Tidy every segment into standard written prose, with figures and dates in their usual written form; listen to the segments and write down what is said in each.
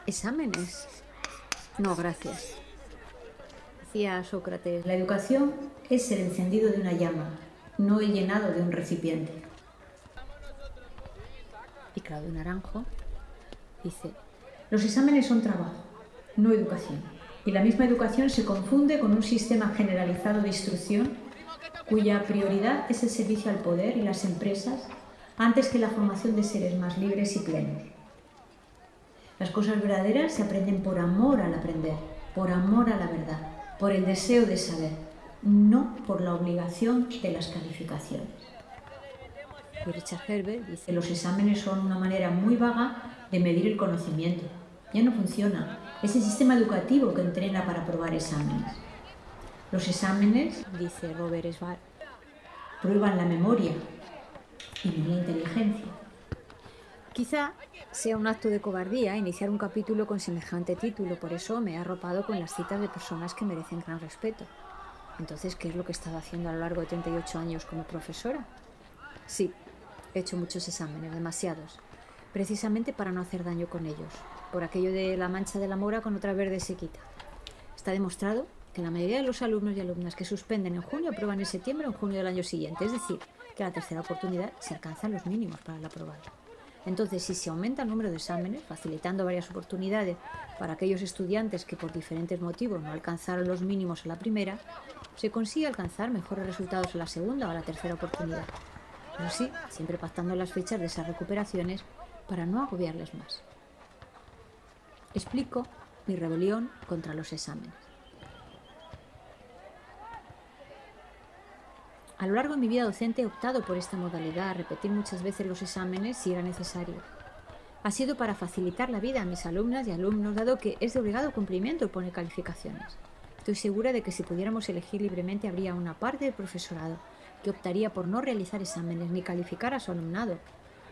¿Exámenes? No, gracias. Decía Sócrates, la educación es el encendido de una llama, no el llenado de un recipiente. Y Claudio Naranjo dice, los exámenes son trabajo, no educación. Y la misma educación se confunde con un sistema generalizado de instrucción cuya prioridad es el servicio al poder y las empresas antes que la formación de seres más libres y plenos. Las cosas verdaderas se aprenden por amor al aprender, por amor a la verdad, por el deseo de saber, no por la obligación de las calificaciones. Y Richard Herbert dice, los exámenes son una manera muy vaga de medir el conocimiento. Ya no funciona. Es el sistema educativo que entrena para aprobar exámenes. Los exámenes, dice Robert Sval, prueban la memoria y no la inteligencia. Quizá sea un acto de cobardía iniciar un capítulo con semejante título, por eso me he arropado con las citas de personas que merecen gran respeto. Entonces, ¿qué es lo que he estado haciendo a lo largo de 38 años como profesora? Sí, he hecho muchos exámenes, demasiados, precisamente para no hacer daño con ellos, por aquello de la mancha de la mora con otra verde se quita. Está demostrado que la mayoría de los alumnos y alumnas que suspenden en junio aprueban en septiembre o en junio del año siguiente, es decir, que a la tercera oportunidad se alcanzan los mínimos para el aprobado. Entonces, si se aumenta el número de exámenes, facilitando varias oportunidades para aquellos estudiantes que por diferentes motivos no alcanzaron los mínimos a la primera, se consigue alcanzar mejores resultados a la segunda o a la tercera oportunidad. Pero sí, siempre pactando las fechas de esas recuperaciones para no agobiarles más. Explico mi rebelión contra los exámenes. A lo largo de mi vida docente he optado por esta modalidad, repetir muchas veces los exámenes si era necesario. Ha sido para facilitar la vida a mis alumnas y alumnos, dado que es de obligado cumplimiento el poner calificaciones. Estoy segura de que si pudiéramos elegir libremente habría una parte del profesorado que optaría por no realizar exámenes ni calificar a su alumnado.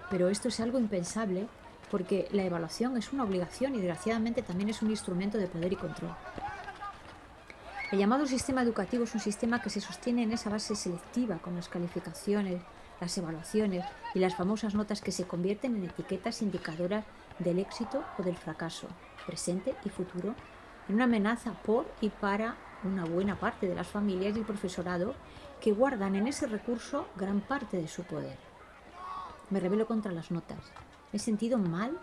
Pero esto es algo impensable porque la evaluación es una obligación y desgraciadamente también es un instrumento de poder y control. El llamado sistema educativo es un sistema que se sostiene en esa base selectiva, con las calificaciones, las evaluaciones y las famosas notas que se convierten en etiquetas indicadoras del éxito o del fracaso, presente y futuro, en una amenaza por y para una buena parte de las familias y el profesorado que guardan en ese recurso gran parte de su poder. Me rebelo contra las notas. Me he sentido mal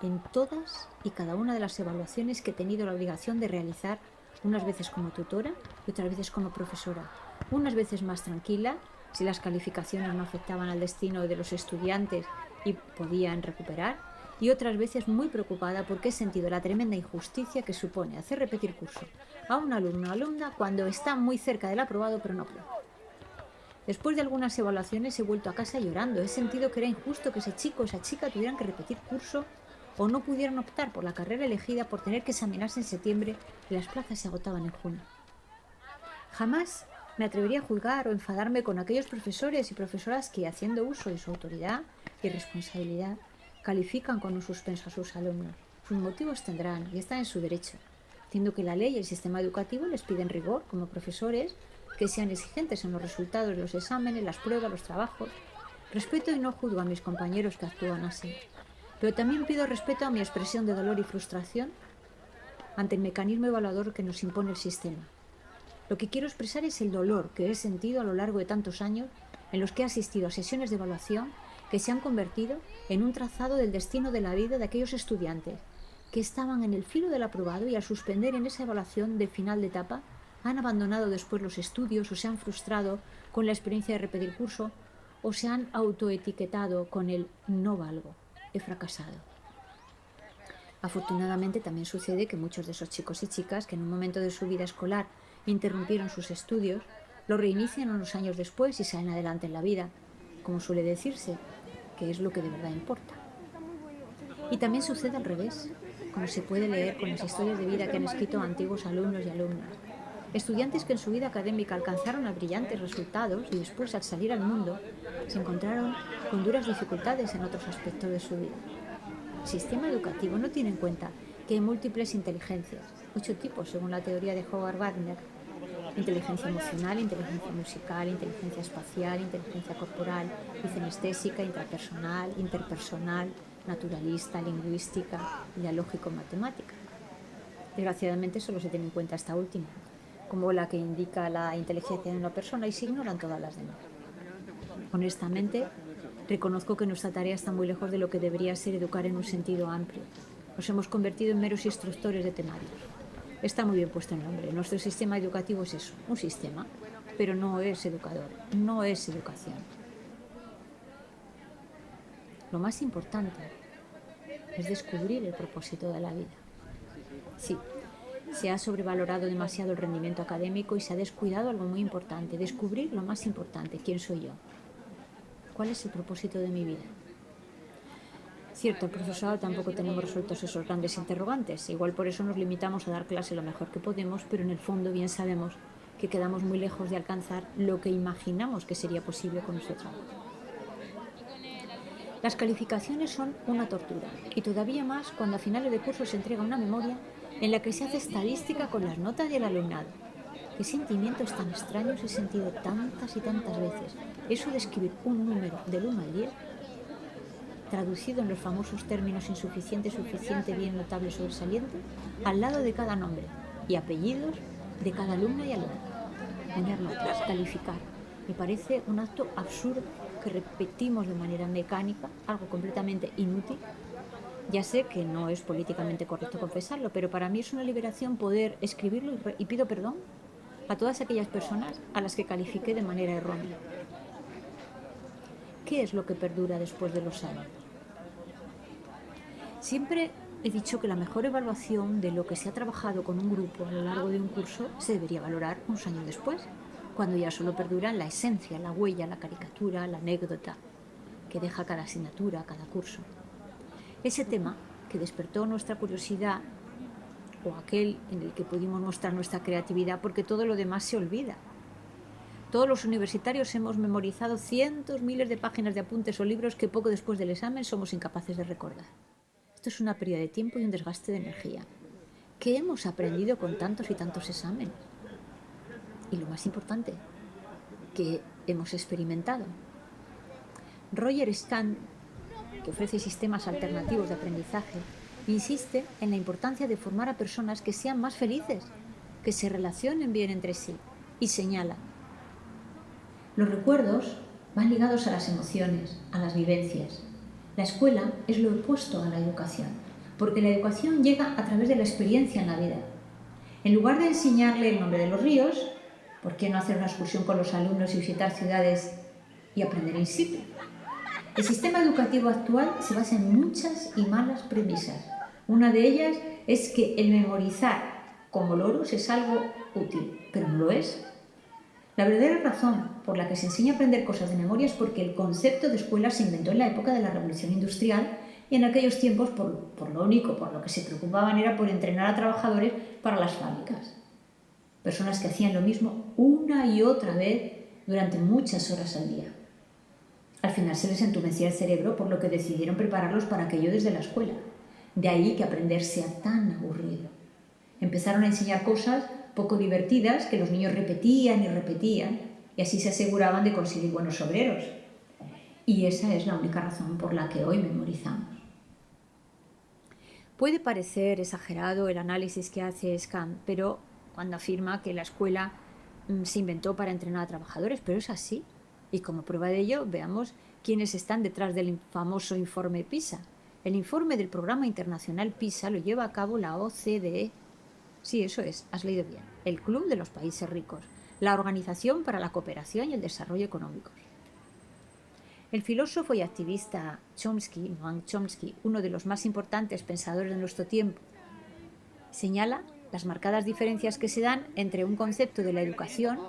en todas y cada una de las evaluaciones que he tenido la obligación de realizar, unas veces como tutora y otras veces como profesora. Unas veces más tranquila, si las calificaciones no afectaban al destino de los estudiantes y podían recuperar, y otras veces muy preocupada porque he sentido la tremenda injusticia que supone hacer repetir curso a un alumno o alumna cuando está muy cerca del aprobado pero no aprueba. Después de algunas evaluaciones he vuelto a casa llorando. He sentido que era injusto que ese chico o esa chica tuvieran que repetir curso o no pudieran optar por la carrera elegida por tener que examinarse en septiembre y las plazas se agotaban en junio. Jamás me atrevería a juzgar o enfadarme con aquellos profesores y profesoras que, haciendo uso de su autoridad y responsabilidad, califican con un suspenso a sus alumnos. Sus motivos tendrán y están en su derecho, haciendo que la ley y el sistema educativo les piden rigor como profesores, que sean exigentes en los resultados de los exámenes, las pruebas, los trabajos. Respeto y no juzgo a mis compañeros que actúan así, pero también pido respeto a mi expresión de dolor y frustración ante el mecanismo evaluador que nos impone el sistema. Lo que quiero expresar es el dolor que he sentido a lo largo de tantos años en los que he asistido a sesiones de evaluación que se han convertido en un trazado del destino de la vida de aquellos estudiantes que estaban en el filo del aprobado y al suspender en esa evaluación de final de etapa han abandonado después los estudios o se han frustrado con la experiencia de repetir curso o se han autoetiquetado con el no valgo, he fracasado. Afortunadamente también sucede que muchos de esos chicos y chicas que en un momento de su vida escolar interrumpieron sus estudios, lo reinician unos años después y salen adelante en la vida, como suele decirse, que es lo que de verdad importa. Y también sucede al revés, como se puede leer con las historias de vida que han escrito antiguos alumnos y alumnas. Estudiantes que en su vida académica alcanzaron brillantes resultados y después, al salir al mundo, se encontraron con duras dificultades en otros aspectos de su vida. El sistema educativo no tiene en cuenta que hay múltiples inteligencias, 8 tipos según la teoría de Howard Gardner, Inteligencia emocional, inteligencia musical, inteligencia espacial, inteligencia corporal y cinestésica, intrapersonal, interpersonal, naturalista, lingüística y la lógico-matemática. Desgraciadamente solo se tiene en cuenta esta última, como la que indica la inteligencia de una persona, y se ignoran todas las demás. Honestamente, reconozco que nuestra tarea está muy lejos de lo que debería ser educar en un sentido amplio. Nos hemos convertido en meros instructores de temarios. Está muy bien puesto el nombre. Nuestro sistema educativo es eso, un sistema, pero no es educador, no es educación. Lo más importante es descubrir el propósito de la vida. Sí, se ha sobrevalorado demasiado el rendimiento académico y se ha descuidado algo muy importante, descubrir lo más importante, quién soy yo, cuál es el propósito de mi vida. Cierto, el profesorado tampoco tenemos resueltos esos grandes interrogantes, igual por eso nos limitamos a dar clase lo mejor que podemos, pero en el fondo bien sabemos que quedamos muy lejos de alcanzar lo que imaginamos que sería posible con nuestro trabajo. Las calificaciones son una tortura, y todavía más cuando a finales de curso se entrega una memoria en la que se hace estadística con las notas del alumnado. ¿Qué sentimientos tan extraños he sentido tantas y tantas veces? Eso de escribir un número del 1 al 10, traducido en los famosos términos insuficiente, suficiente, bien, notable, sobresaliente, al lado de cada nombre y apellidos de cada alumna y alumno. Poner notas, calificar. Me parece un acto absurdo que repetimos de manera mecánica, algo completamente inútil. Ya sé que no es políticamente correcto confesarlo, pero para mí es una liberación poder escribirlo y pido perdón a todas aquellas personas a las que califiqué de manera errónea. ¿Qué es lo que perdura después de los años? Siempre he dicho que la mejor evaluación de lo que se ha trabajado con un grupo a lo largo de un curso se debería valorar unos años después, cuando ya solo perduran la esencia, la huella, la caricatura, la anécdota que deja cada asignatura, cada curso. Ese tema que despertó nuestra curiosidad, o aquel en el que pudimos mostrar nuestra creatividad, porque todo lo demás se olvida. Todos los universitarios hemos memorizado cientos, miles de páginas de apuntes o libros que poco después del examen somos incapaces de recordar. Esto es una pérdida de tiempo y un desgaste de energía. ¿Qué hemos aprendido con tantos y tantos exámenes? Y lo más importante, ¿qué hemos experimentado? Roger Scott, que ofrece sistemas alternativos de aprendizaje, insiste en la importancia de formar a personas que sean más felices, que se relacionen bien entre sí, y señala: los recuerdos van ligados a las emociones, a las vivencias. La escuela es lo opuesto a la educación, porque la educación llega a través de la experiencia en la vida. En lugar de enseñarle el nombre de los ríos, ¿por qué no hacer una excursión con los alumnos y visitar ciudades y aprender in situ? El sistema educativo actual se basa en muchas y malas premisas. Una de ellas es que el memorizar como loros es algo útil, pero no lo es. La verdadera razón por la que se enseña a aprender cosas de memoria es porque el concepto de escuela se inventó en la época de la Revolución Industrial, y en aquellos tiempos por lo único por lo que se preocupaban era por entrenar a trabajadores para las fábricas. Personas que hacían lo mismo una y otra vez durante muchas horas al día. Al final se les entumecía el cerebro, por lo que decidieron prepararlos para aquello desde la escuela. De ahí que aprender sea tan aburrido. Empezaron a enseñar cosas poco divertidas que los niños repetían y repetían, y así se aseguraban de conseguir buenos obreros. Y esa es la única razón por la que hoy memorizamos. Puede parecer exagerado el análisis que hace Scott, pero cuando afirma que la escuela se inventó para entrenar a trabajadores, pero es así. Y como prueba de ello, veamos quiénes están detrás del famoso informe PISA. El informe del Programa Internacional PISA lo lleva a cabo la OCDE. Sí, eso es, has leído bien. El Club de los Países Ricos, la Organización para la Cooperación y el Desarrollo Económicos. El filósofo y activista Noam Chomsky, uno de los más importantes pensadores de nuestro tiempo, señala las marcadas diferencias que se dan entre un concepto de la educación,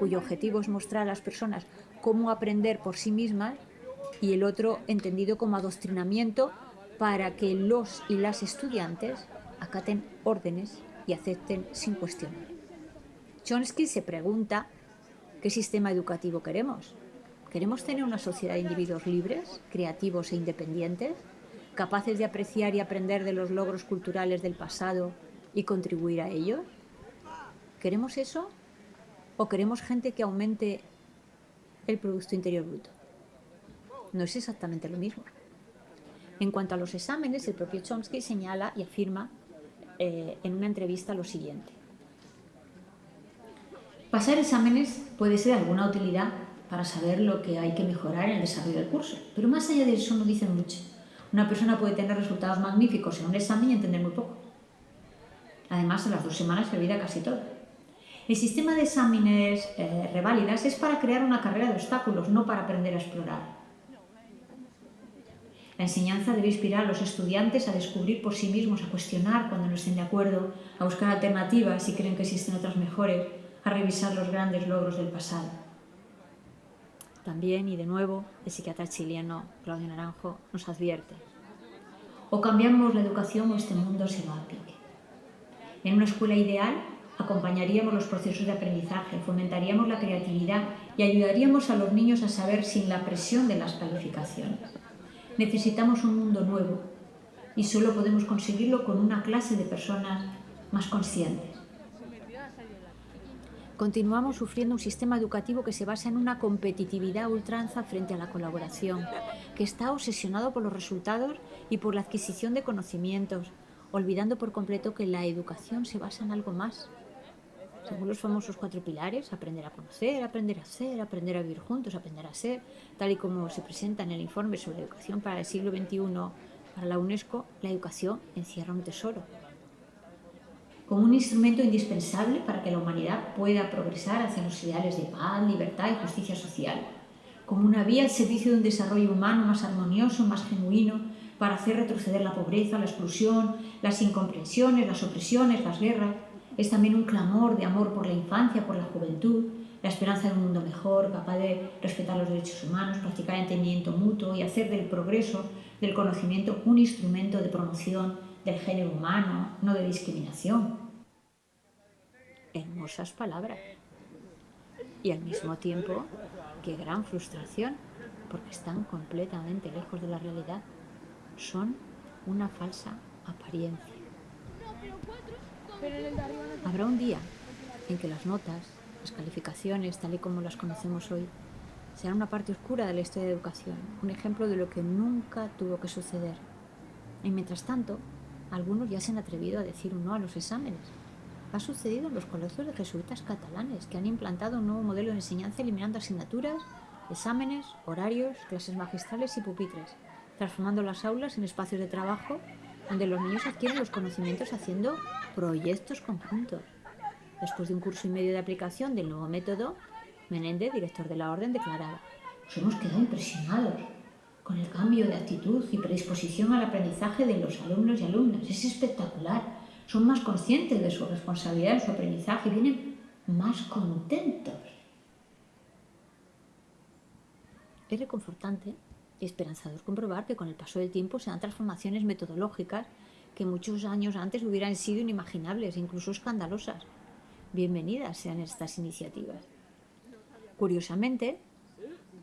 cuyo objetivo es mostrar a las personas cómo aprender por sí mismas, y el otro entendido como adoctrinamiento para que los y las estudiantes acaten órdenes y acepten sin cuestionar. Chomsky se pregunta qué sistema educativo queremos. ¿Queremos tener una sociedad de individuos libres, creativos e independientes, capaces de apreciar y aprender de los logros culturales del pasado y contribuir a ellos? ¿Queremos eso? ¿O queremos gente que aumente el Producto Interior Bruto? No es exactamente lo mismo. En cuanto a los exámenes, el propio Chomsky señala y afirma en una entrevista lo siguiente. Pasar exámenes puede ser de alguna utilidad para saber lo que hay que mejorar en el desarrollo del curso, pero más allá de eso no dicen mucho. Una persona puede tener resultados magníficos en un examen y entender muy poco. Además, a las 2 semanas se olvida casi todo. El sistema de exámenes reválidas es para crear una carrera de obstáculos, no para aprender a explorar. La enseñanza debe inspirar a los estudiantes a descubrir por sí mismos, a cuestionar cuando no estén de acuerdo, a buscar alternativas si creen que existen otras mejores, a revisar los grandes logros del pasado. También, y de nuevo, el psiquiatra chileno Claudio Naranjo nos advierte: o cambiamos la educación o este mundo se va a pique. En una escuela ideal, acompañaríamos los procesos de aprendizaje, fomentaríamos la creatividad y ayudaríamos a los niños a saber sin la presión de las calificaciones. Necesitamos un mundo nuevo y solo podemos conseguirlo con una clase de personas más conscientes. Continuamos sufriendo un sistema educativo que se basa en una competitividad a ultranza frente a la colaboración, que está obsesionado por los resultados y por la adquisición de conocimientos, olvidando por completo que la educación se basa en algo más. Según los famosos 4 pilares: aprender a conocer, aprender a hacer, aprender a vivir juntos, aprender a ser, tal y como se presenta en el informe sobre educación para el siglo XXI para la UNESCO, la educación encierra un tesoro. Como un instrumento indispensable para que la humanidad pueda progresar hacia los ideales de paz, libertad y justicia social. Como una vía al servicio de un desarrollo humano más armonioso, más genuino, para hacer retroceder la pobreza, la exclusión, las incomprensiones, las opresiones, las guerras. Es también un clamor de amor por la infancia, por la juventud, la esperanza de un mundo mejor, capaz de respetar los derechos humanos, practicar entendimiento mutuo y hacer del progreso, del conocimiento, un instrumento de promoción del género humano, no de discriminación. Hermosas palabras. Y al mismo tiempo, qué gran frustración, porque están completamente lejos de la realidad. Son una falsa apariencia. Habrá un día en que las notas, las calificaciones, tal y como las conocemos hoy, serán una parte oscura de la historia de educación, un ejemplo de lo que nunca tuvo que suceder. Y mientras tanto, algunos ya se han atrevido a decir un no a los exámenes. Ha sucedido en los colegios de jesuitas catalanes, que han implantado un nuevo modelo de enseñanza eliminando asignaturas, exámenes, horarios, clases magistrales y pupitres, transformando las aulas en espacios de trabajo donde los niños adquieren los conocimientos haciendo proyectos conjuntos. Después de un curso y medio de aplicación del nuevo método, Menéndez, director de la Orden, declaraba: nos hemos quedado impresionados con el cambio de actitud y predisposición al aprendizaje de los alumnos y alumnas. Es espectacular. Son más conscientes de su responsabilidad en su aprendizaje y vienen más contentos. Es reconfortante y esperanzador comprobar que con el paso del tiempo se dan transformaciones metodológicas que muchos años antes hubieran sido inimaginables, incluso escandalosas. Bienvenidas sean estas iniciativas. Curiosamente,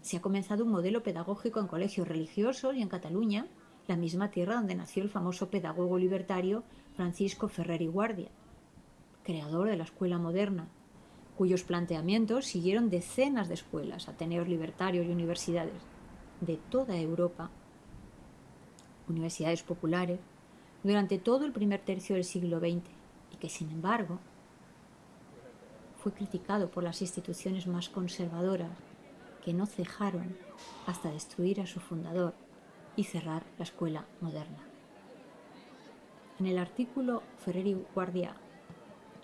se ha comenzado un modelo pedagógico en colegios religiosos y en Cataluña, la misma tierra donde nació el famoso pedagogo libertario Francisco Ferrer i Guàrdia, creador de la escuela moderna, cuyos planteamientos siguieron decenas de escuelas, ateneos libertarios y universidades de toda Europa, universidades populares, durante todo el primer tercio del siglo XX, y que, sin embargo, fue criticado por las instituciones más conservadoras, que no cejaron hasta destruir a su fundador y cerrar la escuela moderna. En el artículo Ferrer i Guàrdia,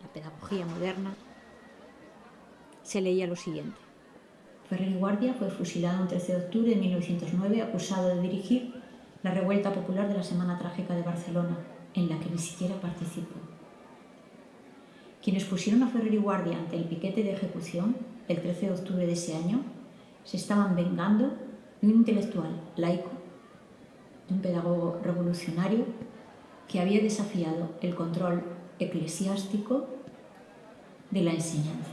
la pedagogía moderna, se leía lo siguiente: Ferrer i Guàrdia fue fusilado el 13 de octubre de 1909 acusado de dirigir la revuelta popular de la Semana Trágica de Barcelona, en la que ni siquiera participó. Quienes pusieron a Ferrer i Guàrdia ante el piquete de ejecución el 13 de octubre de ese año se estaban vengando de un intelectual laico, de un pedagogo revolucionario que había desafiado el control eclesiástico de la enseñanza.